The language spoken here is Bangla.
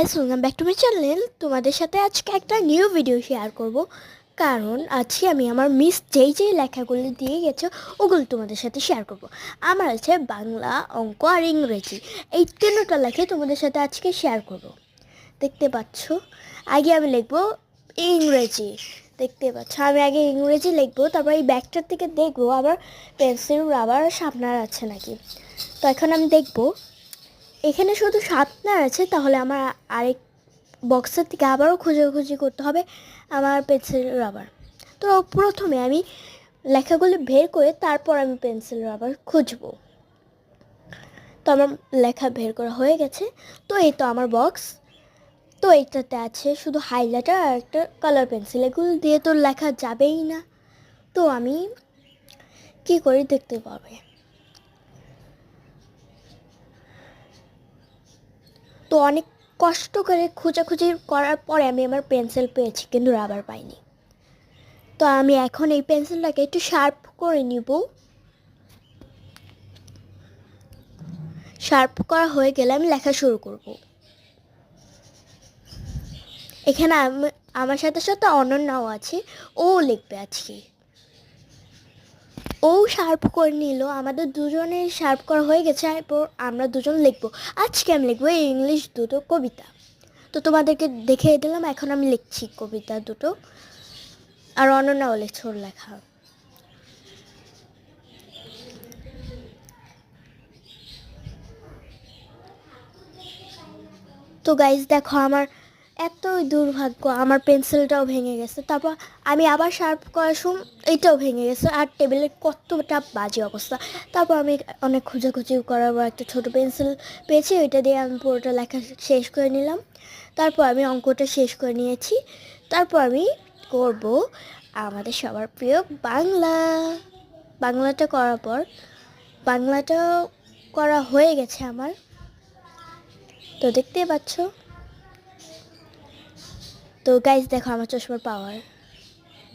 Guys, welcome back to my channel. তোমাদের সাথে আজকে একটা নিউ ভিডিও শেয়ার করব, কারণ আজকে আমি আমার মিস যেই লেখাগুলো দিয়ে গেছে ওগুলো তোমাদের সাথে শেয়ার করব। আমার আছে বাংলা, অঙ্ক আর ইংরেজি, এই তিনটা লেখা তোমাদের সাথে আজকে শেয়ার করব। দেখতে পাচ্ছ, আগে আমি লিখব ইংরেজি। দেখতে পাচ্ছ, আমি আগে ইংরেজি লিখবো, তারপর এই ব্যাগটার থেকে দেখবো আবার পেন্সিল রাবার শার্পনার আছে নাকি। তো এখন আমি দেখবো এখানে শুধু শার্পনার আছে, তাহলে আমার আরেক বক্সের থেকে আবারও খোঁজাখুঁজি করতে হবে আমার পেন্সিল রাবার। তো প্রথমে আমি লেখাগুলি বের করে তারপর আমি পেন্সিল রাবার খুঁজবো। তো আমার লেখা বের করা হয়ে গেছে। তো এই তো আমার বক্স। তো এইটাতে আছে শুধু হাইলাইটার আর একটা কালার পেন্সিল, এগুলো দিয়ে তো লেখা যাবেই না। তো আমি কি করি দেখতে পাবে। তো অনেক কষ্ট করে খোঁজাখুঁজি করার পরে আমি আমার পেন্সিল পেয়েছি, কিন্তু রাবার পাইনি। তো আমি এখন এই পেন্সিলটাকে একটু শার্প করে নিব। শার্প করা হয়ে গেলে আমি লেখা শুরু করব। এখানে আমার সাথে সাথে অনন্যাও আছে, ও লিখবে আজকে। ও শার্প করে নিল, আমাদের দুজনের শার্প করা হয়ে গেছে। এরপর আমরা দুজন লিখবো। আজকে আমি লিখবো ইংলিশ দুটো কবিতা। তো তোমাদেরকে দেখিয়ে দিলাম, এখন আমি লিখছি কবিতা দুটো, আর অনন্যাও লিখছে ওর লেখা। তো গাইজ দেখো, আমার এতই দুর্ভাগ্য, আমার পেন্সিলটাও ভেঙে গেছে। তারপর আমি আবার শার্প করার সময় এইটাও ভেঙে গেছে, আর টেবিলের কতটা বাজে অবস্থা। তারপর আমি অনেক খোঁজাখুঁজি করার পর একটা ছোটো পেন্সিল পেয়েছি, ওইটা দিয়ে আমি পুরোটা লেখা শেষ করে নিলাম। তারপর আমি অঙ্কটা শেষ করে নিয়েছি। তারপর আমি করব আমাদের সবার প্রিয় বাংলা। বাংলাটা করার পর, বাংলাটা করা হয়ে গেছে আমার। তো দেখতেই পাচ্ছ। তো গাইজ দেখো আমার চশমার পাওয়ার।